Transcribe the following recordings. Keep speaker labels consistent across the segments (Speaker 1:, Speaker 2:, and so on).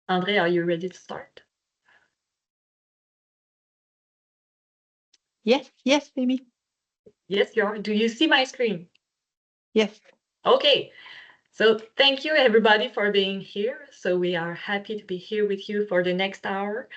Speaker 1: Andre, are you ready to start?
Speaker 2: Yes, baby.
Speaker 1: Yes, you are. Do you see my screen?
Speaker 2: Yes.
Speaker 1: Okay. So thank you everybody for being here. So we are happy to be here with you for the next hour.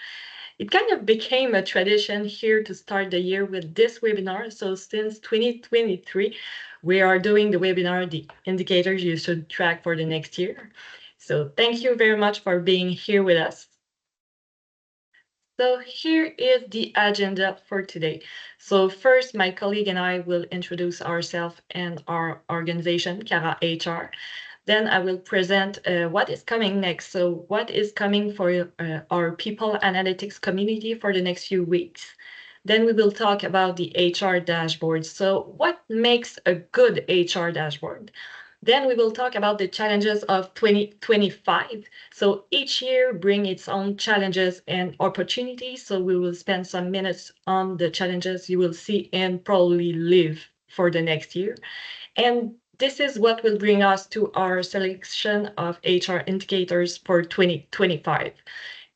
Speaker 1: It kind of became a tradition here to start the year with this webinar. So since 2023, we are doing the webinar, the indicators you should track for the next year. So thank you very much for being here with us. So here is the agenda for today. So first, my colleague and I will introduce ourselves and our organization, Cara HR. Then I will present what is coming next. So what is coming for our people analytics community for the next few weeks. Then we will talk about the HR dashboard. So what makes a good HR dashboard? Then we will talk about the challenges of 2025. So each year bring its own challenges and opportunities. So we will spend some minutes on the challenges you will see and probably live for the next year. And this is what will bring us to our selection of HR indicators for 2025.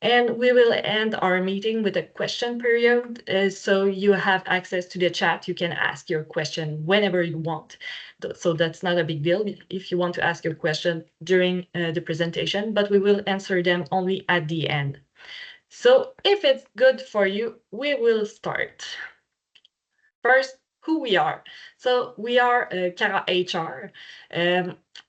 Speaker 1: And we will end our meeting with a question period. So you have access to the chat. You can ask your question whenever you want. So that's not a big deal if you want to ask your question during the presentation, but we will answer them only at the end. So if it's good for you, we will start. First, who we are. So we are Cara HR.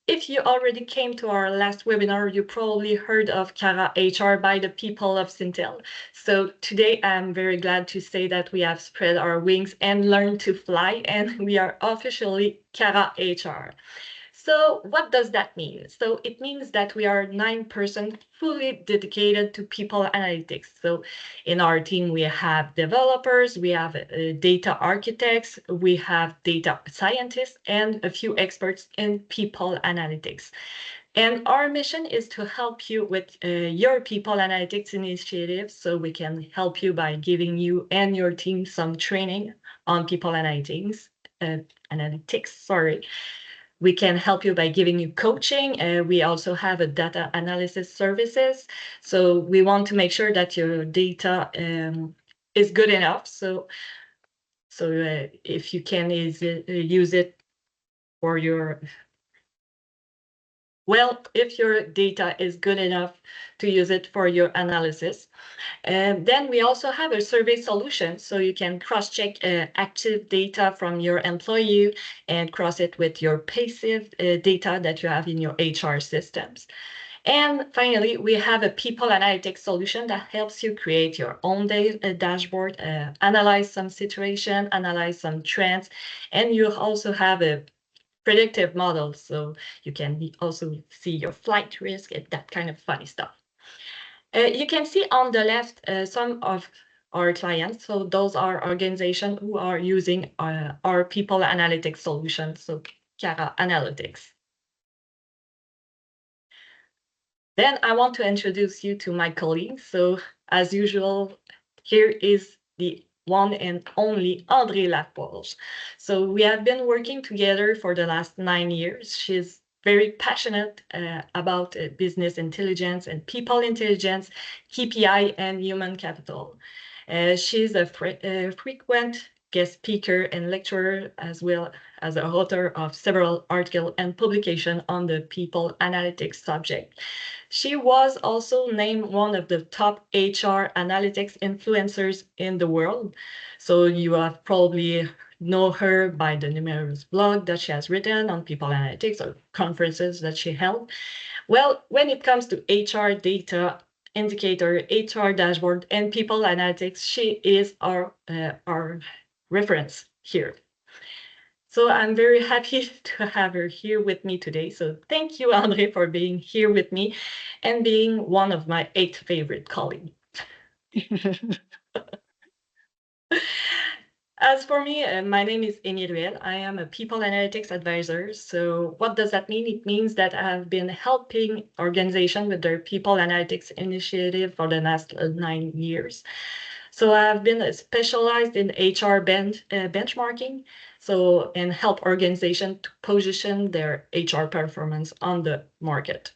Speaker 1: If you already came to our last webinar, you probably heard of Cara HR by the people of Syntel. So today I'm very glad to say that we have spread our wings and learned to fly, and we are officially Cara HR. So what does that mean? So it means that we are 9 persons fully dedicated to people analytics. So in our team, we have developers, we have data architects, we have data scientists, and a few experts in people analytics. And our mission is to help you with your people analytics initiatives. So we can help you by giving you and your team some training on people analytics. Sorry. We can help you by giving you coaching. We also have a data analysis services. So we want to make sure that your data is good enough. So if you can use it for your, well, if your data is good enough to use it for your analysis. And then we also have a survey solution, so you can cross-check active data from your employee and cross it with your passive data that you have in your HR systems. And finally, we have a people analytics solution that helps you create your own dashboard, analyze some situation, analyze some trends, and you also have a predictive model, so you can also see your flight risk and that kind of funny stuff. You can see on the left some of our clients. So those are organizations who are using our people analytics solution, so Cara Analytics. Then I want to introduce you to my colleagues. So as usual, here is the one and only André Laforge. So we have been working together for the last 9 years. She's very passionate about business intelligence and people intelligence, KPI, and human capital. She's a frequent guest speaker and lecturer, as well as a author of several articles and publications on the people analytics subject. She was also named one of the top HR analytics influencers in the world. So you have probably know her by the numerous blogs that she has written on people analytics or conferences that she held. Well, when it comes to HR data, indicator, HR dashboard, and people analytics, she is our reference here. So I'm very happy to have her here with me today. So thank you, Andre, for being here with me and being one of my 8 favorite colleagues. As for me, my name is Amy Ruel. I am a people analytics advisor. So what does that mean? It means that I have been helping organizations with their people analytics initiative for the last 9 years. So I've been specialized in HR benchmarking, so and help organizations to position their HR performance on the market.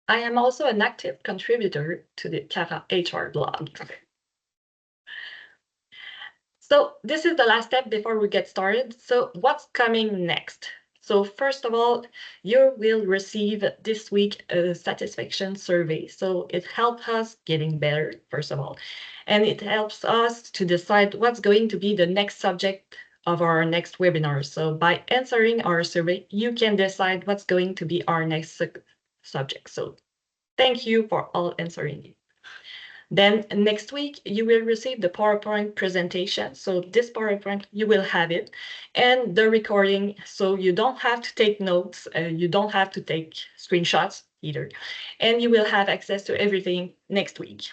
Speaker 1: I am also an active contributor to the Cara HR blog. So this is the last step before we get started. So what's coming next? So first of all, you will receive this week a satisfaction survey. So it helps us getting better, first of all, and it helps us to decide what's going to be the next subject of our next webinar. So by answering our survey, you can decide what's going to be our next subject. So thank you for all answering it. Then next week, you will receive the PowerPoint presentation. So this PowerPoint, you will have it, and the recording, so you don't have to take notes, you don't have to take screenshots either, and you will have access to everything next week.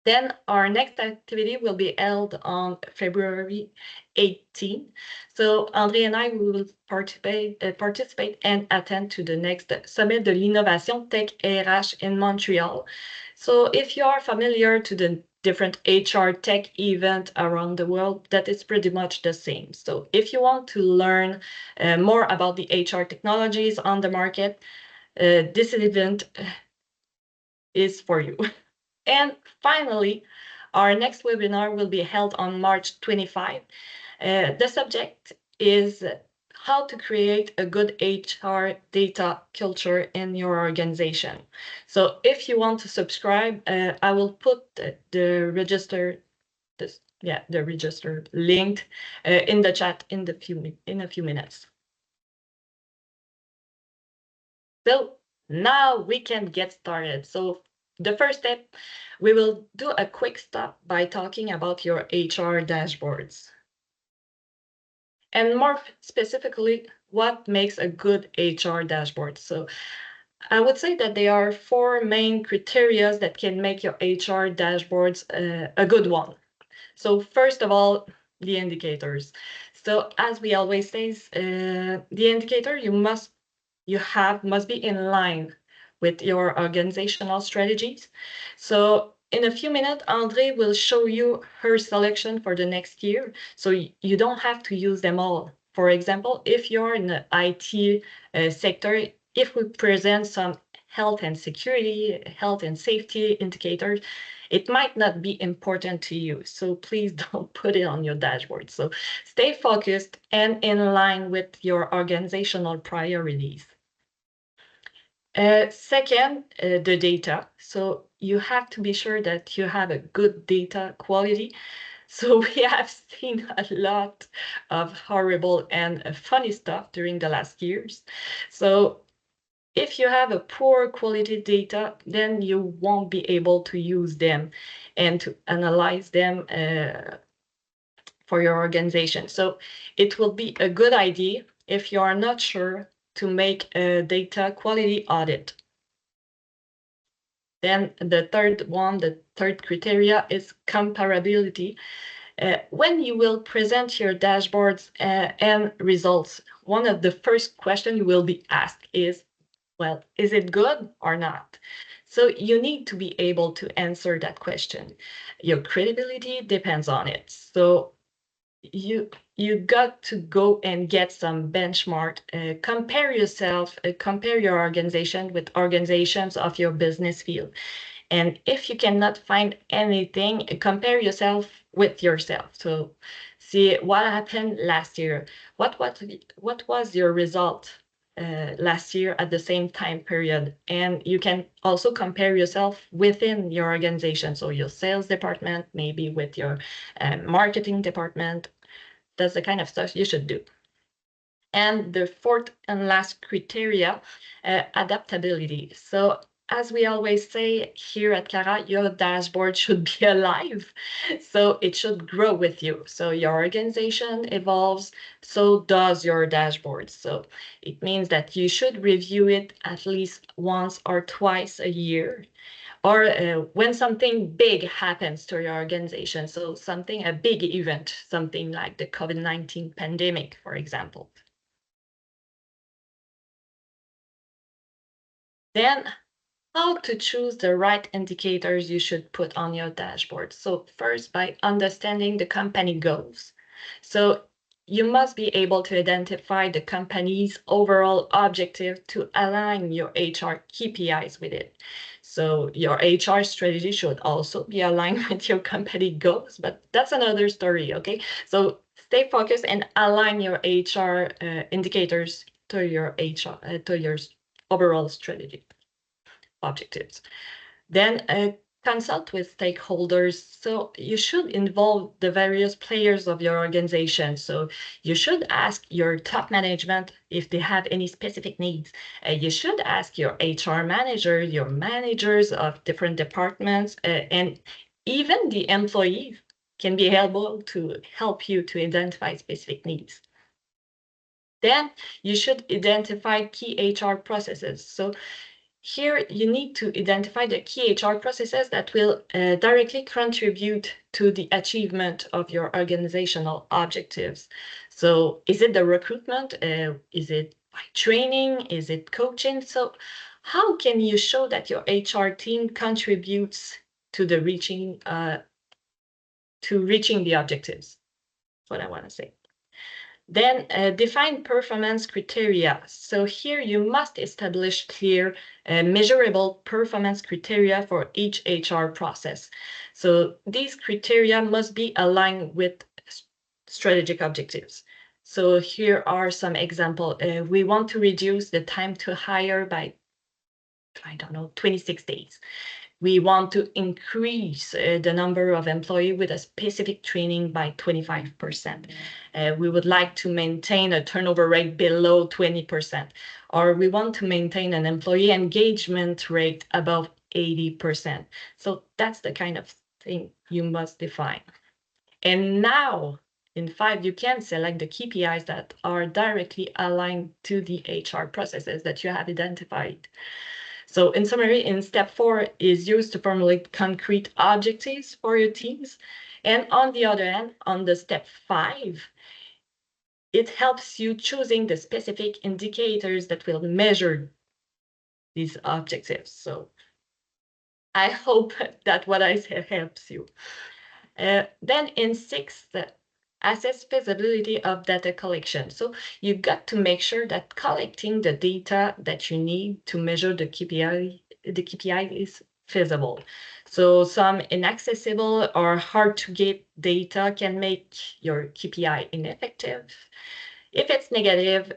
Speaker 1: Then our next activity will be held on February 18. So André and I will participate and attend to the next Summit de l'Innovation Tech RH in Montreal. So if you are familiar to the different HR tech event around the world, that is pretty much the same. So if you want to learn more about the HR technologies on the market, this event is for you. And finally, our next webinar will be held on March 25. The subject is how to create a good HR data culture in your organization. So if you want to subscribe, I will put the register link in the chat in a few minutes. So now we can get started. So the first step, we will do a quick stop by talking about your HR dashboards. And more specifically, what makes a good HR dashboard? So I would say that there are 4 main criteria that can make your HR dashboards a good one. So first of all, the indicators. So as we always say, the indicator must be in line with your organizational strategies. So in a few minutes, André will show you her selection for the next year. So you don't have to use them all. For example, if you're in the IT sector, if we present some health and security, health and safety indicators, it might not be important to you. So please don't put it on your dashboard. So stay focused and in line with your organizational priorities. Second, the data. So you have to be sure that you have a good data quality. So we have seen a lot of horrible and funny stuff during the last years. So if you have a poor quality data, then you won't be able to use them and to analyze them for your organization. So it will be a good idea if you are not sure to make a data quality audit. Then the third criteria is comparability. When you will present your dashboards and results, one of the first questions you will be asked is, well, is it good or not? So you need to be able to answer that question. Your credibility depends on it. So you got to go and get some benchmark, compare yourself, compare your organization with organizations of your business field. And if you cannot find anything, compare yourself with yourself. So see what happened last year. What was your result last year at the same time period? And you can also compare yourself within your organization. So your sales department, maybe with your marketing department. That's the kind of stuff you should do. And the fourth and last criteria, adaptability. So as we always say here at Cara, your dashboard should be alive. So it should grow with you. So your organization evolves, so does your dashboard. So it means that you should review it at least once or twice a year, or when something big happens to your organization. So a big event, something like the COVID-19 pandemic, for example. Then how to choose the right indicators you should put on your dashboard. So first, by understanding the company goals. So you must be able to identify the company's overall objective to align your HR KPIs with it. So your HR strategy should also be aligned with your company goals, but that's another story, okay? So stay focused and align your HR indicators to your HR, to your overall strategy objectives. Then consult with stakeholders. So you should involve the various players of your organization. So you should ask your top management if they have any specific needs. You should ask your HR manager, your managers of different departments, and even the employees can be able to help you to identify specific needs. Then you should identify key HR processes. So here, you need to identify the key HR processes that will directly contribute to the achievement of your organizational objectives. So is it the recruitment? Is it by training? Is it coaching? So how can you show that your HR team contributes to the reaching the objectives? That's what I want to say. Then define performance criteria. So here you must establish clear, measurable performance criteria for each HR process. So these criteria must be aligned with strategic objectives. So here are some examples. We want to reduce the time to hire by, 26 days. We want to increase the number of employees with a specific training by 25%. We would like to maintain a turnover rate below 20%, or we want to maintain an employee engagement rate above 80%. So that's the kind of thing you must define. And now, in 5, you can select the KPIs that are directly aligned to the HR processes that you have identified. So in summary, in step 4 is used to formulate concrete objectives for your teams. And on the other hand, on the step 5, it helps you choosing the specific indicators that will measure these objectives. So I hope that what I said helps you. Then in 6, assess feasibility of data collection. So you got to make sure that collecting the data that you need to measure the KPI is feasible. So some inaccessible or hard to get data can make your KPI ineffective. If it's negative,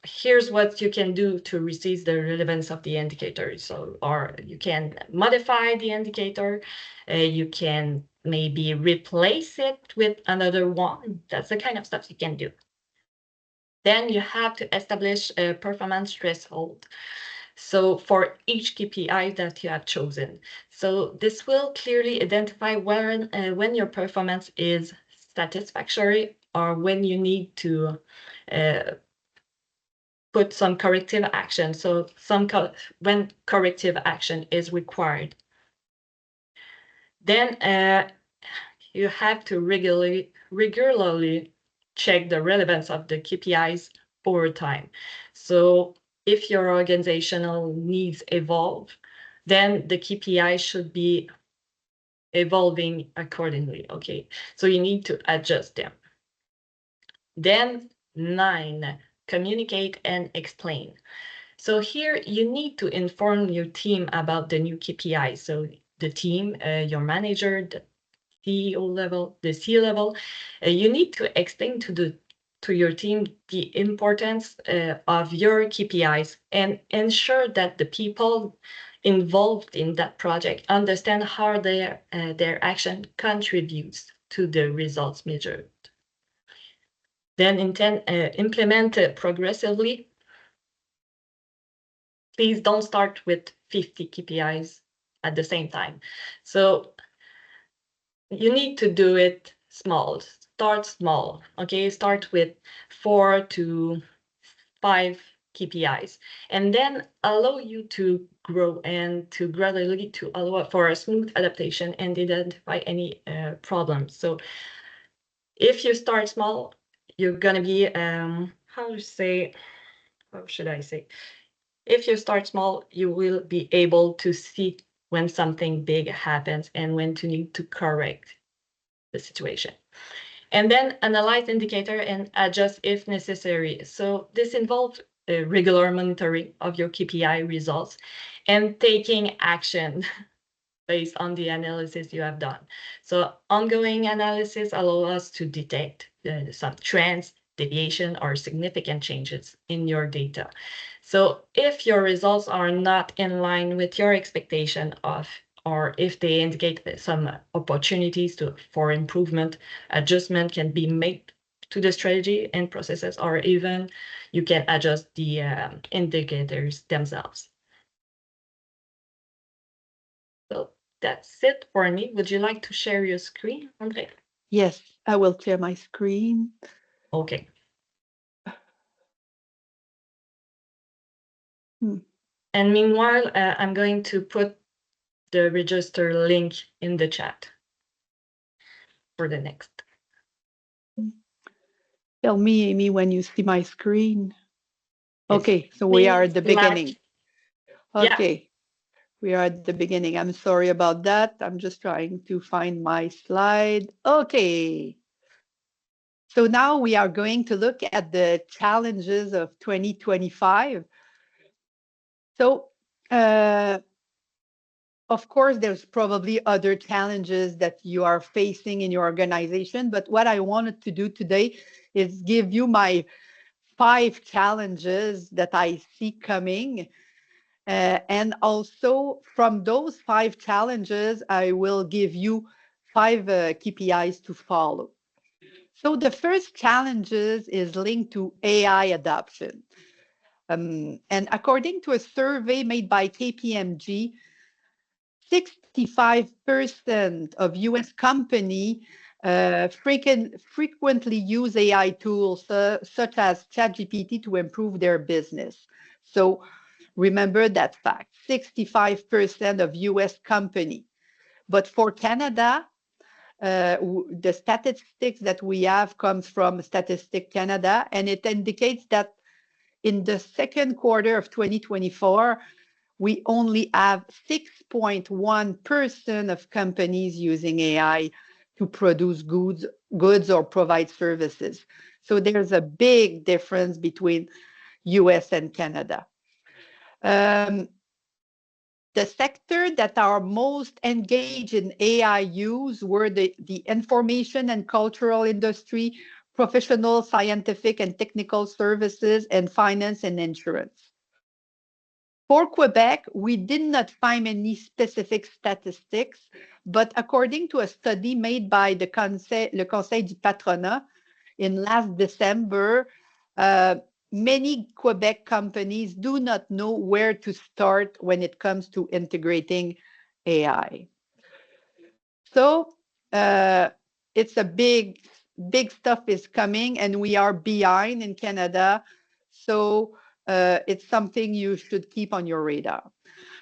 Speaker 1: here's what you can do to receive the relevance of the indicator. So, or you can modify the indicator, you can maybe replace it with another one. That's the kind of stuff you can do. Then you have to establish a performance threshold. So for each KPI that you have chosen. So this will clearly identify when your performance is satisfactory or when you need to put some corrective action. So when corrective action is required. Then you have to regularly check the relevance of the KPIs over time. So if your organizational needs evolve, then the KPI should be evolving accordingly, okay? So you need to adjust them. Then 9, communicate and explain. So here you need to inform your team about the new KPI. So the team, your manager, the CEO level, the C level, you need to explain to your team the importance of your KPIs and ensure that the people involved in that project understand how their action contributes to the results measured. Then implement progressively. Please don't start with 50 KPIs at the same time. So you need to do it small. Start small, okay? Start with 4 to 5 KPIs, and then allow you to grow and to gradually to allow for a smooth adaptation and identify any problems. So if you start small, you're gonna be how should I say? If you start small, you will be able to see when something big happens and when to need to correct the situation. and then analyze indicator and adjust if necessary. So this involves regular monitoring of your KPI results and taking action based on the analysis you have done. So ongoing analysis allows us to detect some trends, deviation, or significant changes in your data. So if your results are not in line with your expectation of, or if they indicate some opportunities for improvement, adjustment can be made to the strategy and processes, or even you can adjust the indicators themselves. So that's it for me. Would you like to share your screen, André?
Speaker 2: Yes, I will share my screen.
Speaker 1: Okay.
Speaker 2: Hmm.
Speaker 1: And meanwhile, I'm going to put the register link in the chat for the next.
Speaker 2: Tell me, Amy, when you see my screen.
Speaker 1: It's
Speaker 2: Okay, so we are at the beginning. Okay,
Speaker 1: yeah.
Speaker 2: we are at the beginning. I'm sorry about that. I'm just trying to find my slide. Okay. So now we are going to look at the challenges of 2025. So, of course, there's probably other challenges that you are facing in your organization, but what I wanted to do today is give you my 5 challenges that I see coming. And also from those 5 challenges, I will give you 5 KPIs to follow. So the first challenges is linked to AI adoption. And according to a survey made by KPMG, 65% of US company frequently use AI tools such as ChatGPT to improve their business. So remember that fact, 65% of US company. But for Canada, the statistics that we have comes from Statistic Canada, and it indicates that in the second quarter of 2024, we only have 6.1% of companies using AI to produce goods or provide services. So there's a big difference between US and Canada. The sector that are most engaged in AI use were the information and cultural industry, professional, scientific, and technical services, and finance and insurance. For Quebec, we did not find any specific statistics, but according to a study made by le Conseil du Patronat in last December, many Quebec companies do not know where to start when it comes to integrating AI. So it's a big stuff is coming, and we are behind in Canada. So it's something you should keep on your radar.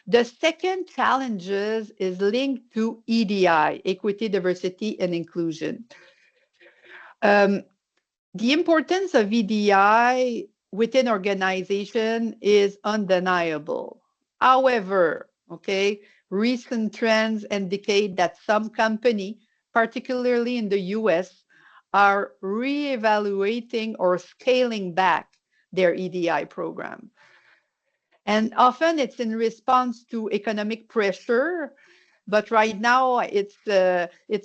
Speaker 2: The second challenges is linked to EDI, equity, diversity, and inclusion. The importance of EDI within organization is undeniable. However, okay, recent trends indicate that some company, particularly in the US, are reevaluating or scaling back their EDI program. And often it's in response to economic pressure, but right now it's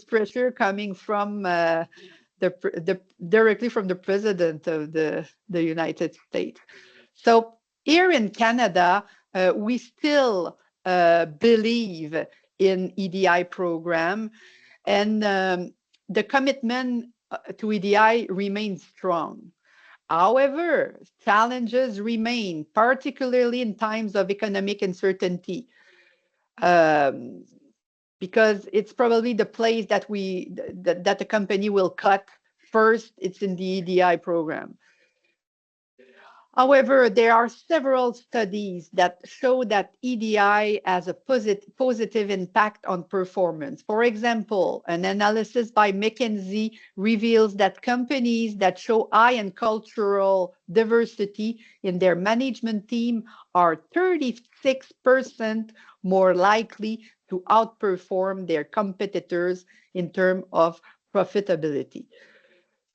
Speaker 2: pressure coming from directly from the president of the United States. So here in Canada, we still believe in EDI program, and the commitment to EDI remains strong. However, challenges remain, particularly in times of economic uncertainty, because it's probably the place that the company will cut first. It's in the EDI program. However, there are several studies that show that EDI has a positive impact on performance. For example, an analysis by McKinsey reveals that companies that show high and cultural diversity in their management team are 36% more likely to outperform their competitors in terms of profitability.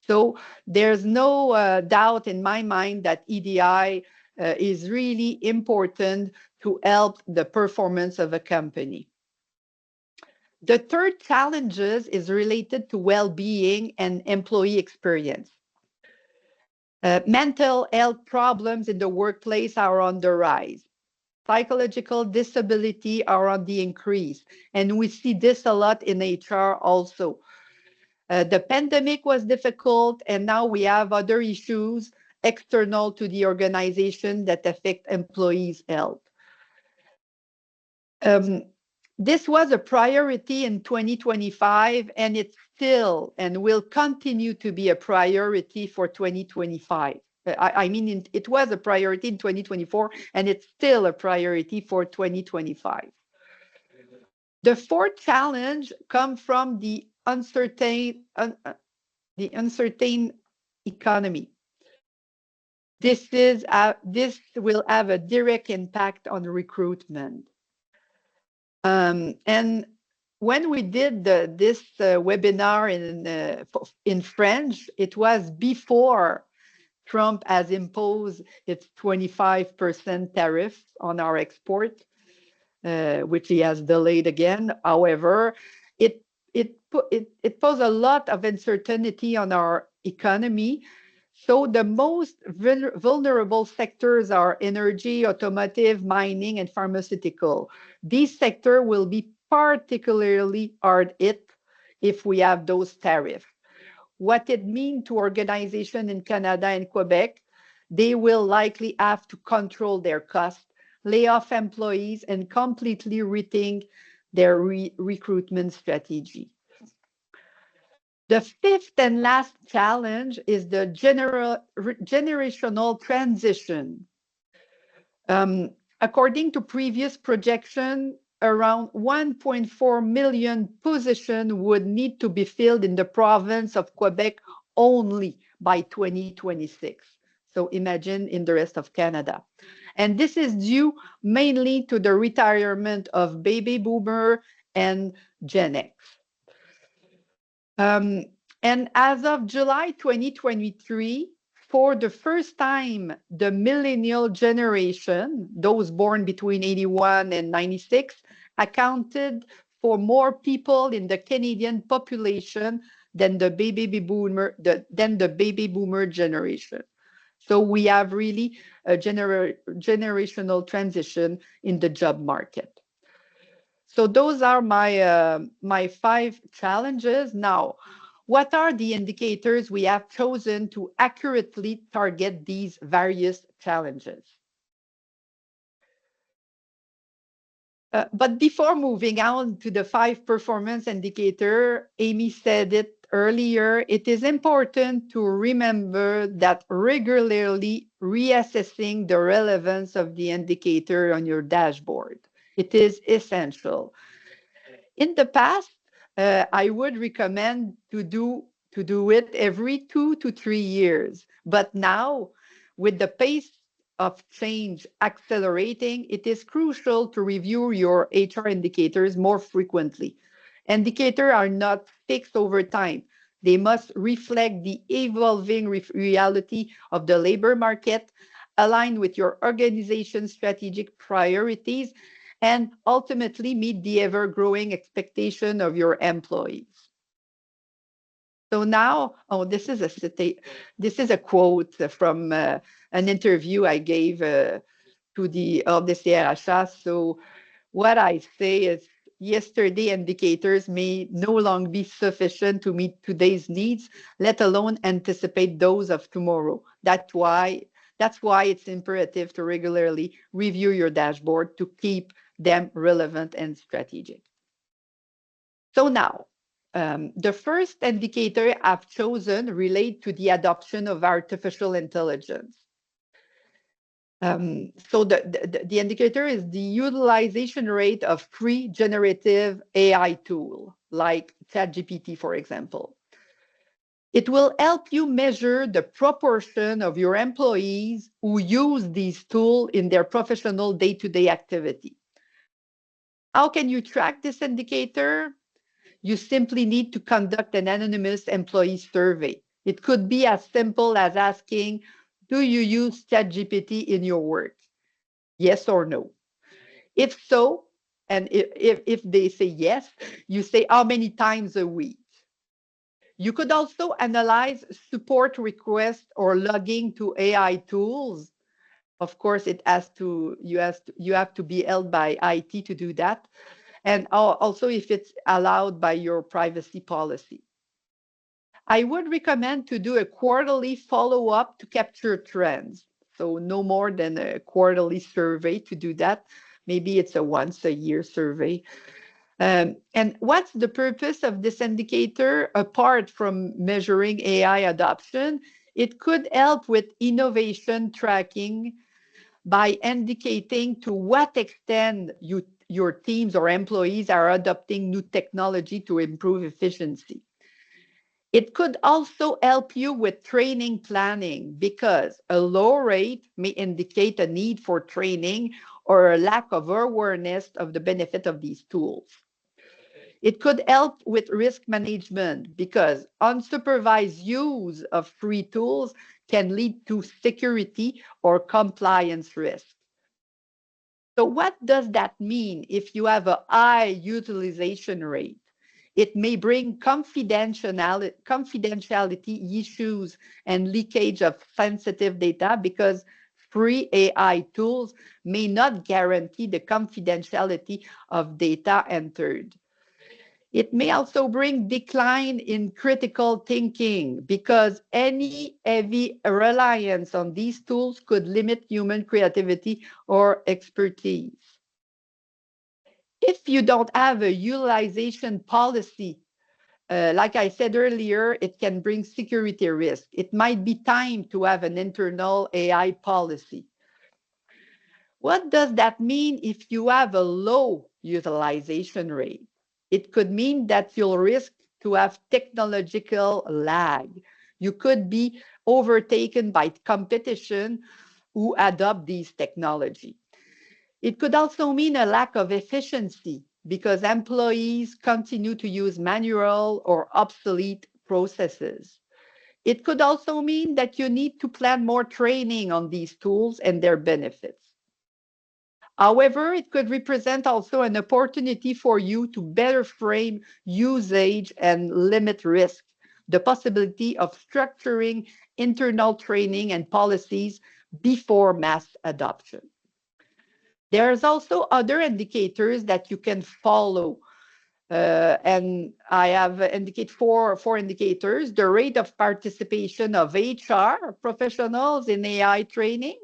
Speaker 2: So there's no doubt in my mind that EDI is really important to help the performance of a company. The third challenge is related to well-being and employee experience. Mental health problems in the workplace are on the rise. Psychological disability are on the increase. And we see this a lot in HR also. The pandemic was difficult, and now we have other issues external to the organization that affect employees' health. This was a priority in 2025, and it's still and will continue to be a priority for 2025. I mean, it was a priority in 2024, and it's still a priority for 2025. The fourth challenge comes from the uncertain economy. This will have a direct impact on recruitment. And when we did this webinar in French, it was before Trump has imposed its 25% tariff on our export, which he has delayed again. However, it posed a lot of uncertainty on our economy. So the most vulnerable sectors are energy, automotive, mining, and pharmaceutical. These sectors will be particularly hard hit if we have those tariffs. What it means to organizations in Canada and Quebec, they will likely have to control their costs, lay off employees, and completely rethink their recruitment strategy. The fifth and last challenge is the generational transition. According to previous projection, around 1.4 million positions would need to be filled in the province of Quebec only by 2026. So imagine in the rest of Canada. And this is due mainly to the retirement of baby boomer and Gen X. And as of July 2023, for the first time, the millennial generation, those born between 81 and 96, accounted for more people in the Canadian population than the baby boomer generation. So we have really a generational transition in the job market. So those are my 5 challenges. Now, what are the indicators we have chosen to accurately target these various challenges? But before moving on to the 5 performance indicators, Amy said it earlier, it is important to remember that regularly reassessing the relevance of the indicator on your dashboard. It is essential. In the past, I would recommend to do it every 2 to 3 years. But now, with the pace of change accelerating, it is crucial to review your HR indicators more frequently. Indicators are not fixed over time. They must reflect the evolving reality of the labor market, align with your organization's strategic priorities, and ultimately meet the ever-growing expectation of your employees. So now, this is a quote from an interview I gave to the CRHA. So what I say is, yesterday indicators may no longer be sufficient to meet today's needs, let alone anticipate those of tomorrow. That's why it's imperative to regularly review your dashboard to keep them relevant and strategic. So now, the first indicator I've chosen relate to the adoption of artificial intelligence. So the indicator is the utilization rate of free generative AI tool, like ChatGPT, for example. It will help you measure the proportion of your employees who use these tools in their professional day-to-day activity. How can you track this indicator? You simply need to conduct an anonymous employee survey. It could be as simple as asking, do you use ChatGPT in your work? Yes or no? If so, and if they say yes, you say how many times a week. You could also analyze support requests or logging to AI tools. Of course, you have to be held by IT to do that, and also if it's allowed by your privacy policy. I would recommend to do a quarterly follow-up to capture trends. So no more than a quarterly survey to do that. Maybe it's a once a year survey. And what's the purpose of this indicator apart from measuring AI adoption? It could help with innovation tracking by indicating to what extent your teams or employees are adopting new technology to improve efficiency. It could also help you with training planning because a low rate may indicate a need for training or a lack of awareness of the benefit of these tools. It could help with risk management because unsupervised use of free tools can lead to security or compliance risk. So what does that mean if you have a high utilization rate? It may bring confidentiality issues and leakage of sensitive data because free AI tools may not guarantee the confidentiality of data entered. It may also bring decline in critical thinking because any heavy reliance on these tools could limit human creativity or expertise. If you don't have a utilization policy, like I said earlier, it can bring security risk. It might be time to have an internal AI policy. What does that mean if you have a low utilization rate? It could mean that you'll risk to have technological lag. You could be overtaken by competition who adopt these technology. It could also mean a lack of efficiency because employees continue to use manual or obsolete processes. It could also mean that you need to plan more training on these tools and their benefits. However, it could represent also an opportunity for you to better frame usage and limit risk, the possibility of structuring internal training and policies before mass adoption. There's also other indicators that you can follow. And I have indicate four indicators: the rate of participation of HR professionals in AI training,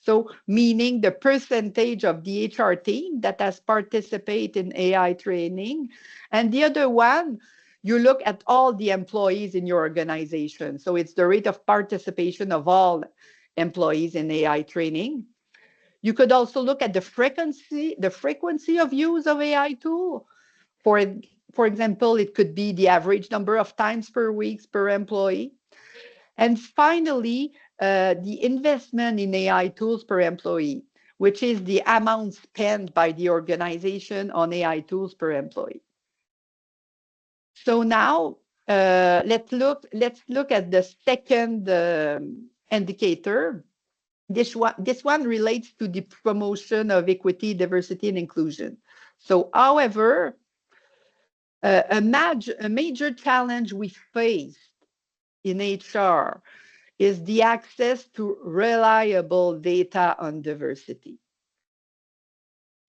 Speaker 2: so meaning the percentage of the HR team that has participated in AI training. And the other one, you look at all the employees in your organization. So it's the rate of participation of all employees in AI training. You could also look at the frequency of use of AI tool. For example, it could be the average number of times per week per employee. And finally, the investment in AI tools per employee, which is the amount spent by the organization on AI tools per employee. So now let's look at the second indicator. This one relates to the promotion of equity, diversity, and inclusion. So, however, a major challenge we face in HR is the access to reliable data on diversity.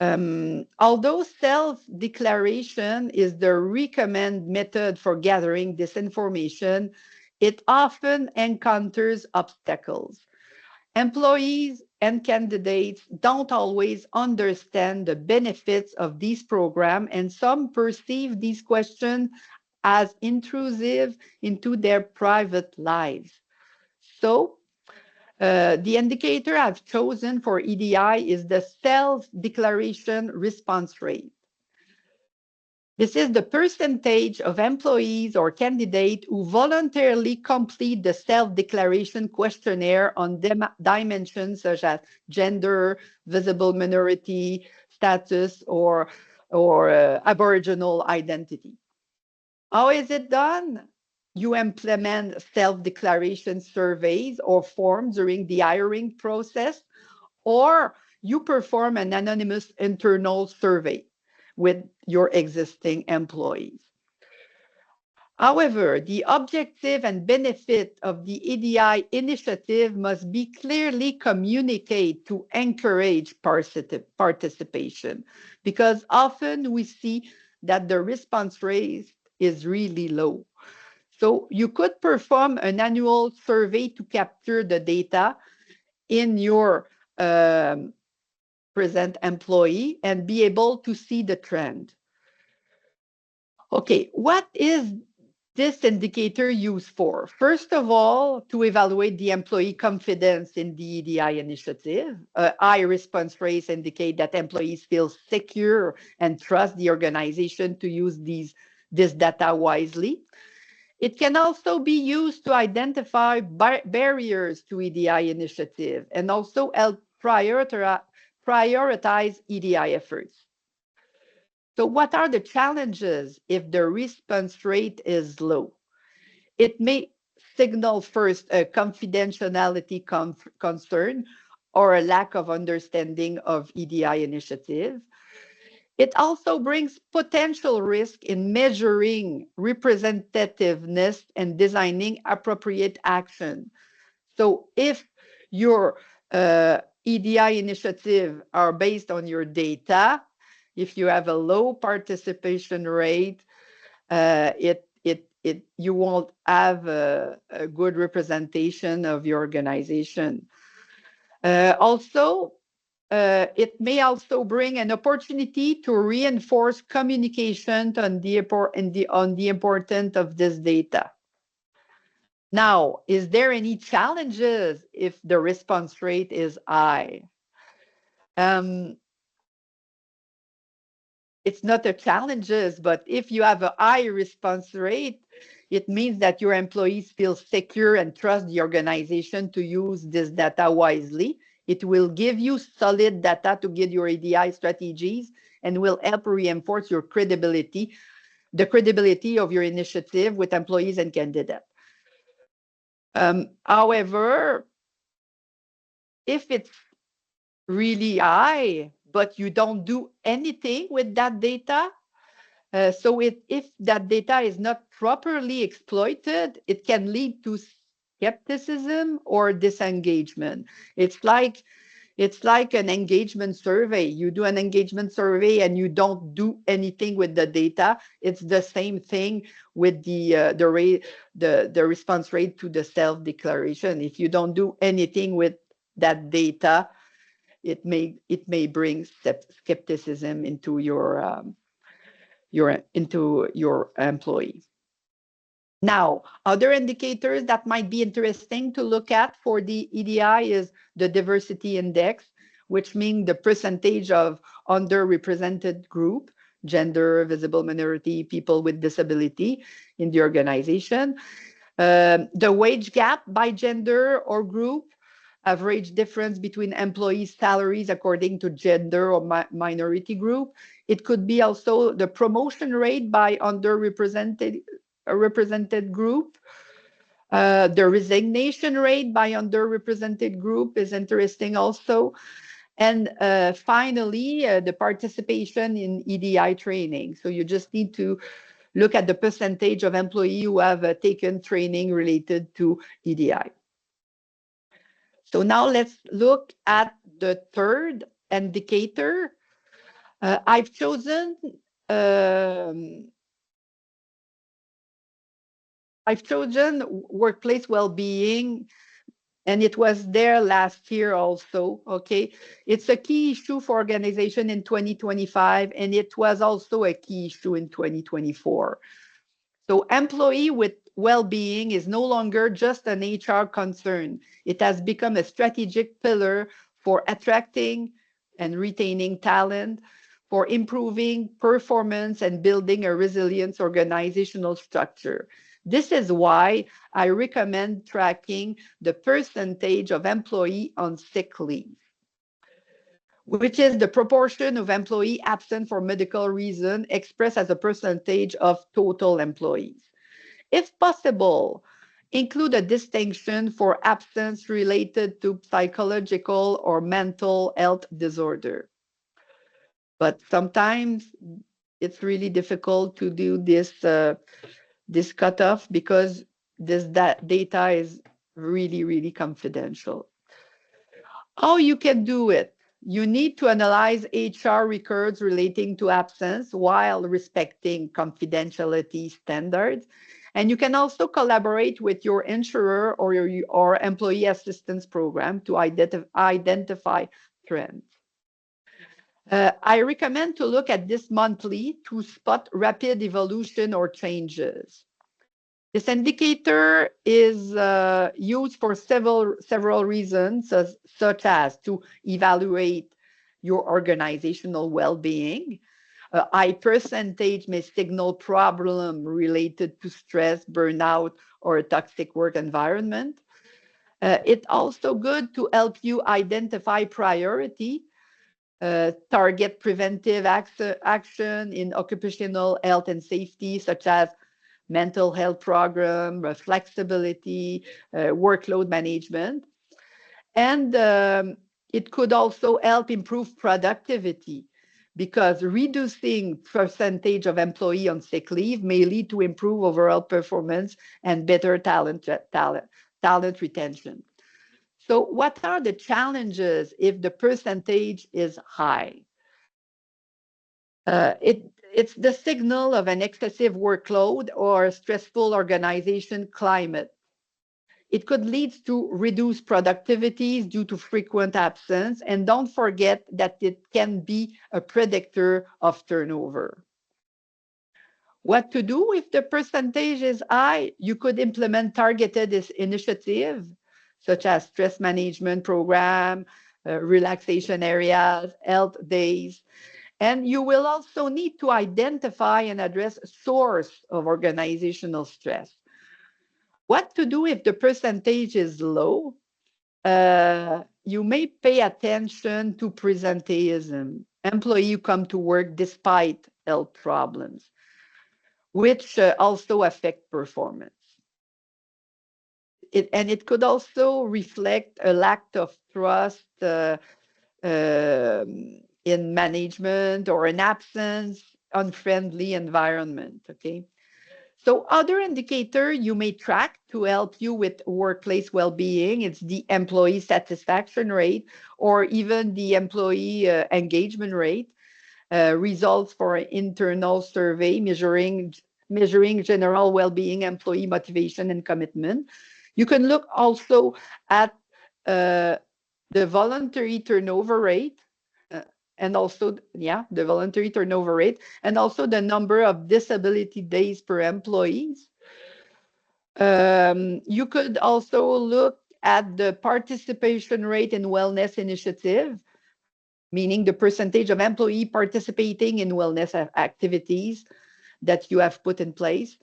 Speaker 2: Although self-declaration is the recommended method for gathering this information, it often encounters obstacles. Employees and candidates don't always understand the benefits of these programs, and some perceive these questions as intrusive into their private lives. So, the indicator I've chosen for EDI is the self-declaration response rate. This is the percentage of employees or candidates who voluntarily complete the self-declaration questionnaire on dimensions such as gender, visible minority status, or Aboriginal identity. How is it done? you implement self-declaration surveys or forms during the hiring process, or you perform an anonymous internal survey with your existing employees. However, the objective and benefit of the EDI initiative must be clearly communicated to encourage participation, because often we see that the response rate is really low. So you could perform an annual survey to capture the data in your present employee and be able to see the trend. Okay, what is this indicator used for? First of all, to evaluate the employee confidence in the EDI initiative. High response rates indicate that employees feel secure and trust the organization to use this data wisely. It can also be used to identify barriers to EDI initiative and also help prioritize EDI efforts. So what are the challenges if the response rate is low? It may signal first a confidentiality concern or a lack of understanding of EDI initiative. It also brings potential risk in measuring representativeness and designing appropriate action. So if your EDI initiative are based on your data, if you have a low participation rate, you won't have a good representation of your organization. It may also bring an opportunity to reinforce communication on the importance of this data. Now, is there any challenges if the response rate is high? It's not a challenges, but if you have a high response rate, it means that your employees feel secure and trust the organization to use this data wisely. It will give you solid data to get your EDI strategies and will help reinforce your credibility, the credibility of your initiative with employees and candidates. However, if it's really high, but you don't do anything with that data, if that data is not properly exploited, it can lead to skepticism or disengagement. It's like an engagement survey. You do an engagement survey and you don't do anything with the data. It's the same thing with the response rate to the self-declaration. If you don't do anything with that data, it may bring skepticism into your employee. Now, other indicators that might be interesting to look at for the EDI is the diversity index, which means the percentage of underrepresented group, gender, visible minority, people with disability in the organization. The wage gap by gender or group, average difference between employees' salaries according to gender or minority group. It could be also the promotion rate by underrepresented group. The resignation rate by underrepresented group is interesting also. And finally, the participation in EDI training. So you just need to look at the percentage of employees who have taken training related to EDI. So now let's look at the third indicator. I've chosen workplace well-being, and it was there last year also, okay? It's a key issue for organization in 2025, and it was also a key issue in 2024. So employee with well-being is no longer just an HR concern. It has become a strategic pillar for attracting and retaining talent, for improving performance and building a resilient organizational structure. This is why I recommend tracking the percentage of employee on sick leave, which is the proportion of employee absent for medical reason expressed as a percentage of total employees. If possible, include a distinction for absence related to psychological or mental health disorder. But sometimes it's really difficult to do this cutoff because that data is really, really confidential. How you can do it? You need to analyze HR records relating to absence while respecting confidentiality standards. And you can also collaborate with your insurer or employee assistance program to identify trends. I recommend to look at this monthly to spot rapid evolution or changes. This indicator is used for several reasons, such as to evaluate your organizational well-being. A high percentage may signal problem related to stress, burnout, or a toxic work environment. It's also good to help you identify priority, target preventive action in occupational health and safety, such as mental health program, flexibility, workload management. And it could also help improve productivity because reducing percentage of employee on sick leave may lead to improve overall performance and better talent retention. So what are the challenges if the percentage is high? It's the signal of an excessive workload or stressful organization climate. It could lead to reduced productivity due to frequent absence, and don't forget that it can be a predictor of turnover. What to do if the percentage is high? You could implement targeted initiatives such as stress management program, relaxation areas, health days. And you will also need to identify and address source of organizational stress. What to do if the percentage is low? You may pay attention to presenteeism, employee who come to work despite health problems, which also affect performance. It could also reflect a lack of trust in management or an absence, unfriendly environment, okay? So other indicator you may track to help you with workplace well-being, it's the employee satisfaction rate or even the employee engagement rate, results for an internal survey measuring general well-being, employee motivation and commitment. You can look also at the voluntary turnover rate, and also, the voluntary turnover rate, and also the number of disability days per employees. You could also look at the participation rate in wellness initiative, meaning the percentage of employee participating in wellness activities that you have put in place.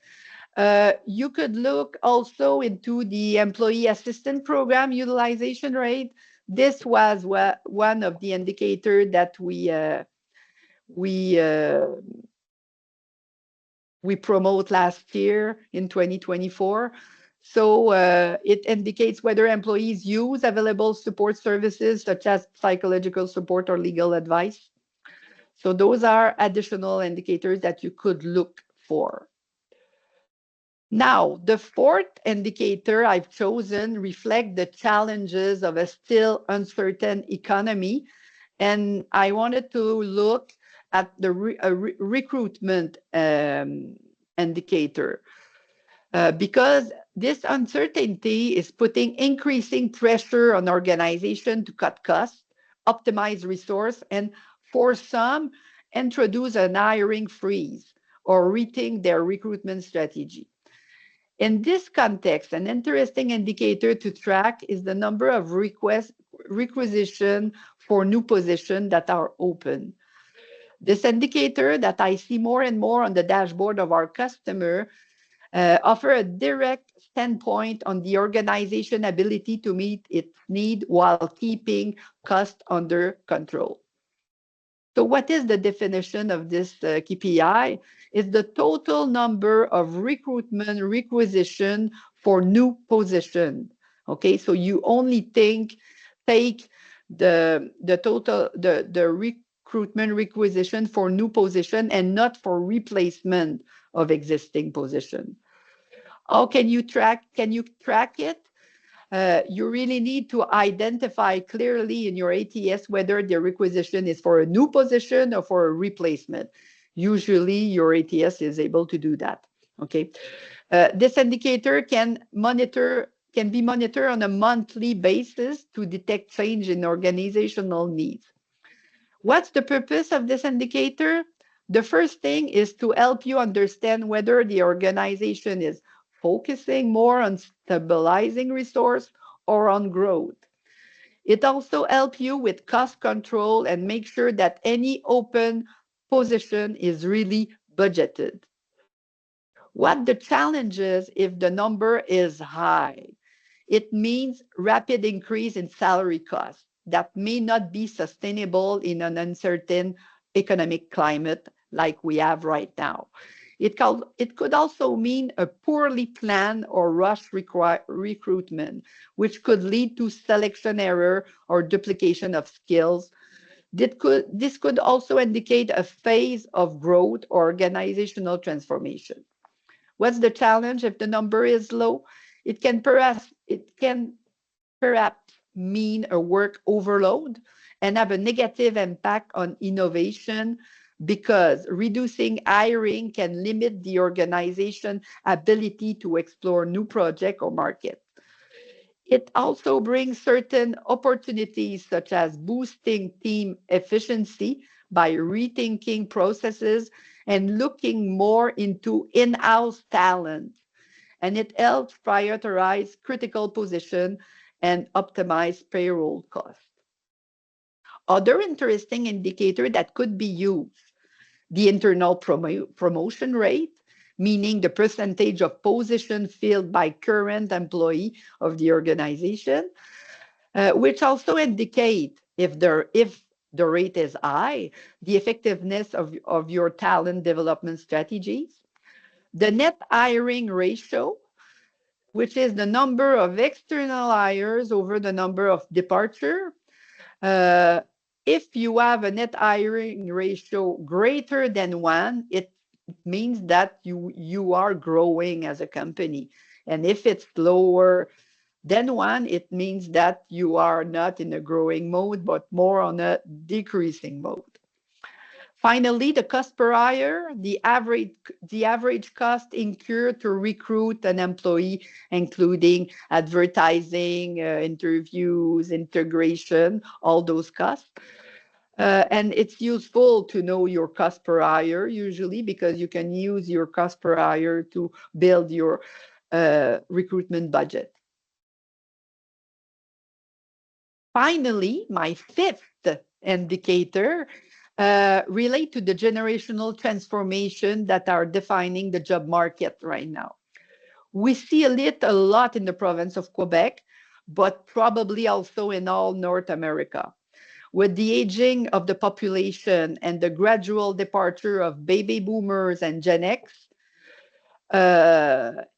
Speaker 2: You could look also into the employee assistance program utilization rate. This was one of the indicators that we promote last year in 2024. So it indicates whether employees use available support services such as psychological support or legal advice. So those are additional indicators that you could look for. Now, the fourth indicator I've chosen reflects the challenges of a still uncertain economy. And I wanted to look at the recruitment indicator because this uncertainty is putting increasing pressure on organization to cut costs, optimize resource, and for some, introduce an hiring freeze or rethink their recruitment strategy. In this context, an interesting indicator to track is the number of requisition for new positions that are open. This indicator that I see more and more on the dashboard of our customer offer a direct standpoint on the organization ability to meet its need while keeping cost under control. So what is the definition of this KPI? It's the total number of recruitment requisition for new position. Okay, so you only take the total the recruitment requisition for new position and not for replacement of existing position. How can you track it? You really need to identify clearly in your ATS whether the requisition is for a new position or for a replacement. Usually your ATS is able to do that. Okay. This indicator can be monitored on a monthly basis to detect change in organizational needs. What's the purpose of this indicator? The first thing is to help you understand whether the organization is focusing more on stabilizing resource or on growth. It also helps you with cost control and make sure that any open position is really budgeted. What the challenge is if the number is high? It means rapid increase in salary costs that may not be sustainable in an uncertain economic climate like we have right now. It could also mean a poorly planned or rushed recruitment, which could lead to selection error or duplication of skills. This could also indicate a phase of growth or organizational transformation. What's the challenge if the number is low? It can perhaps mean a work overload and have a negative impact on innovation because reducing hiring can limit the organization's ability to explore new projects or markets. It also brings certain opportunities such as boosting team efficiency by rethinking processes and looking more into in-house talent. And it helps prioritize critical position and optimize payroll costs. Other interesting indicator that could be used, the internal promotion rate, meaning the percentage of position filled by current employee of the organization, which also indicate if the rate is high, the effectiveness of your talent development strategies. The net hiring ratio, which is the number of external hires over the number of departure. If you have a net hiring ratio greater than 1, it means that you are growing as a company. And if it's lower than 1, it means that you are not in a growing mode, but more on a decreasing mode. Finally, the cost per hire, the average cost incurred to recruit an employee, including advertising, interviews, integration, all those costs. And it's useful to know your cost per hire usually because you can use your cost per hire to build your recruitment budget. Finally, my fifth indicator relate to the generational transformation that are defining the job market right now. We see a lot in the province of Quebec, but probably also in all North America. With the aging of the population and the gradual departure of baby boomers and Gen X,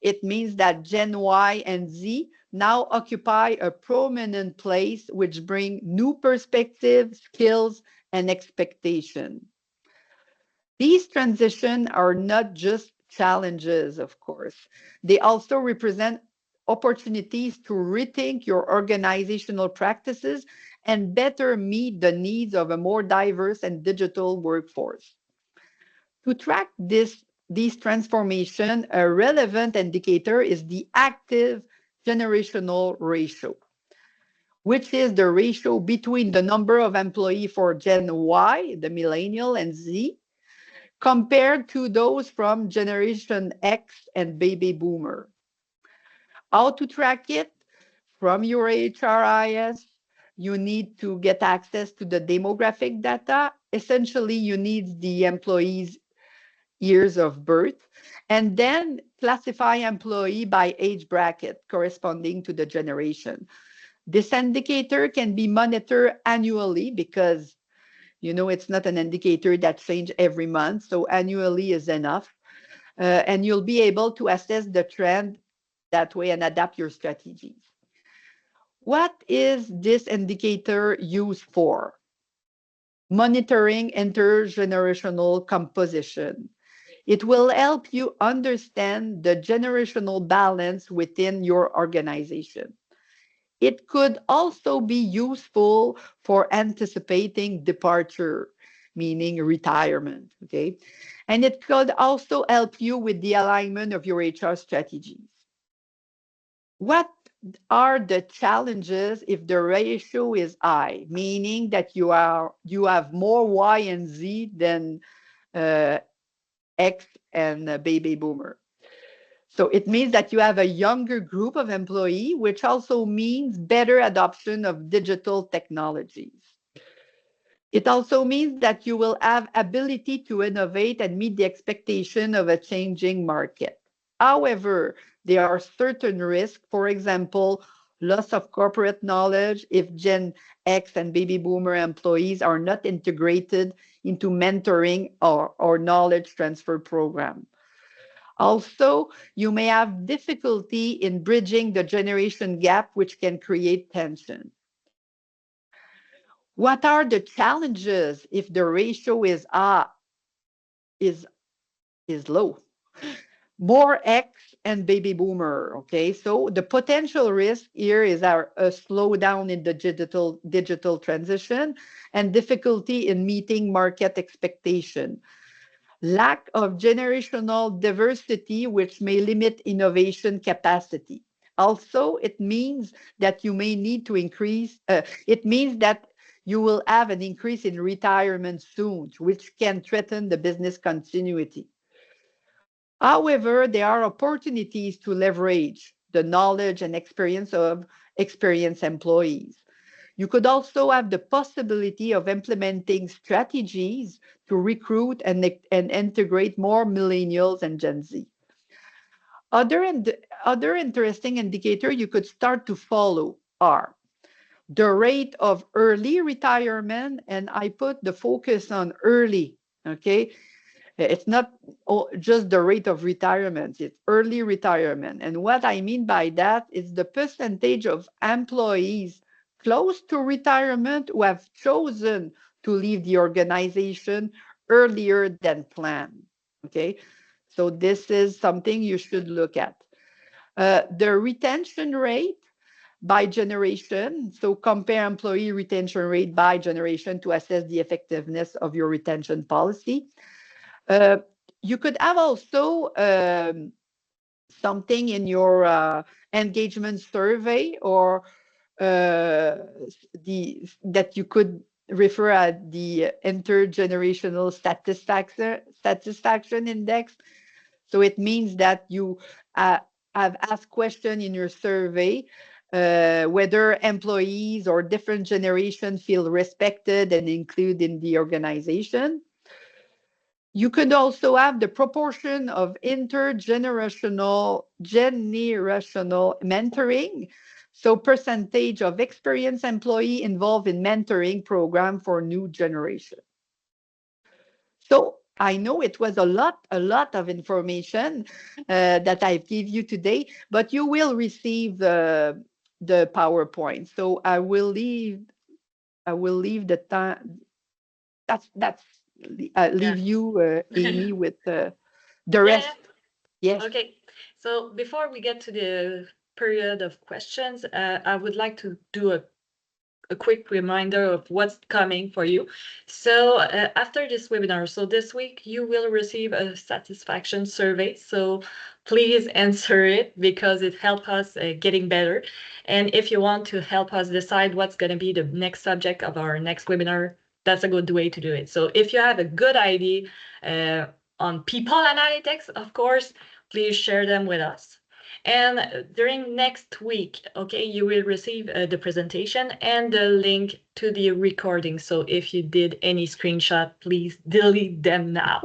Speaker 2: it means that Gen Y and Z now occupy a prominent place, which bring new perspectives, skills, and expectation. These transitions are not just challenges, of course. They also represent opportunities to rethink your organizational practices and better meet the needs of a more diverse and digital workforce. To track these transformations, a relevant indicator is the active generational ratio, which is the ratio between the number of employees for Gen Y, the millennial, and Z, compared to those from Generation X and baby boomer. How to track it? From your HRIS, you need to get access to the demographic data. Essentially, you need the employees' years of birth, and then classify employee by age bracket corresponding to the generation. This indicator can be monitored annually because You know, it's not an indicator that changes every month, so annually is enough. And you'll be able to assess the trend that way and adapt your strategies. What is this indicator used for? Monitoring intergenerational composition. It will help you understand the generational balance within your organization. It could also be useful for anticipating departure, meaning retirement. Okay. And it could also help you with the alignment of your HR strategies. What are the challenges if the ratio is high, meaning that you have more Y and Z than uh, X and baby boomer? So it means that you have a younger group of employee, which also means better adoption of digital technologies. It also means that you will have ability to innovate and meet the expectation of a changing market. However, there are certain risks, for example, loss of corporate knowledge if Gen X and baby boomer employees are not integrated into mentoring or knowledge transfer program. Also, you may have difficulty in bridging the generation gap, which can create tension. What are the challenges if the ratio is is low? More X and baby boomer. Okay, so the potential risk here is a slowdown in the digital transition and difficulty in meeting market expectation. Lack of generational diversity, which may limit innovation capacity. Also, it means that you may need to increase, it means that you will have an increase in retirement soon, which can threaten the business continuity. However, there are opportunities to leverage the knowledge and experience of experienced employees. You could also have the possibility of implementing strategies to recruit and integrate more millennials and Gen Z. Other interesting indicator you could start to follow are the rate of early retirement, and I put the focus on early, okay? It's not just the rate of retirement, it's early retirement. And what I mean by that is the percentage of employees close to retirement who have chosen to leave the organization earlier than planned. Okay, so this is something you should look at. The retention rate by generation. So compare employee retention rate by generation to assess the effectiveness of your retention policy. Uh, you could have also something in your engagement survey or that you could refer at the intergenerational satisfaction index. So it means that you have asked question in your survey whether employees or different generations feel respected and included in the organization. You could also have the proportion of intergenerational mentoring. So percentage of experienced employee involved in mentoring program for new generation. So I know it was a lot of information that I've give you today, but you will receive the PowerPoint. So I will leave the time. That's
Speaker 1: Yeah.
Speaker 2: leave you, Amy, with the
Speaker 1: Yeah,
Speaker 2: rest.
Speaker 1: yeah.
Speaker 2: Yes.
Speaker 1: Okay. So before we get to the period of questions, I would like to do a quick reminder of what's coming for you. So after this webinar, so this week you will receive a satisfaction survey. So please answer it because it helps us getting better. And if you want to help us decide what's going to be the next subject of our next webinar, that's a good way to do it. So if you have a good idea on people analytics, of course, please share them with us. And during next week, okay, you will receive the presentation and the link to the recording. So if you did any screenshot, please delete them now.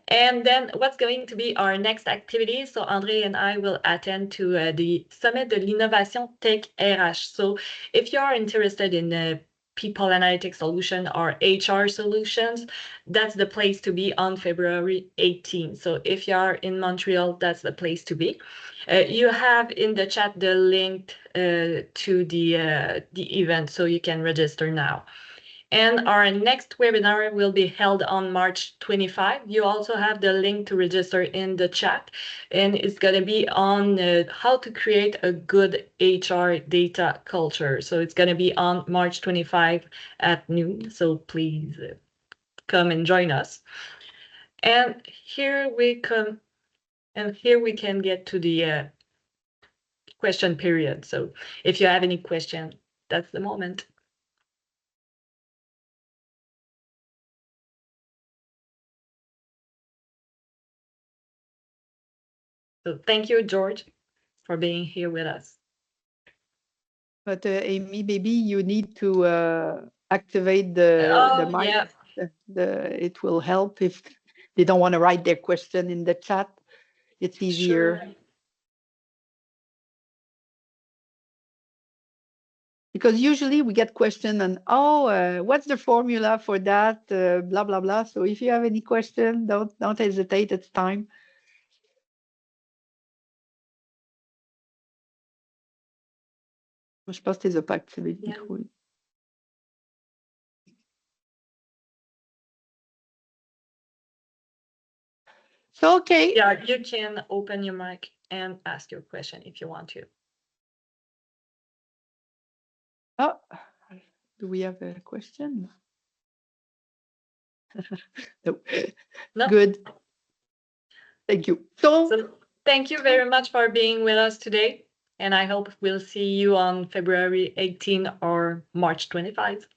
Speaker 1: And then what's going to be our next activity? So André and I will attend to the Summit de l'Innovation Tech RH. So if you are interested in people analytics solution or HR solutions, that's the place to be on February 18th. So if you are in Montreal, that's the place to be. You have in the chat the link to the event, so you can register now. And our next webinar will be held on March 25. You also have the link to register in the chat, and it's going to be on how to create a good HR data culture. So it's going to be on March 25 at noon. So please come and join us. And here we come, and here we can get to the question period. So if you have any question, that's the moment. So thank you, George, for being here with us.
Speaker 2: But Amy, maybe you need to activate the mic.
Speaker 1: Yeah.
Speaker 2: It will help if they don't want to write their question in the chat. It's easier.
Speaker 1: Sure.
Speaker 2: Because usually we get question on, what's the formula for that, blah, blah, blah. So if you have any question, don't hesitate, it's time. Je pense que tu les as pas activés, le micro. So, okay.
Speaker 1: Yeah, you can open your mic and ask your question if you want to.
Speaker 2: Oh, do we have a question? No.
Speaker 1: No.
Speaker 2: Good. Thank you.
Speaker 1: So thank you very much for being with us today. And I hope we'll see you on February 18 or March 25.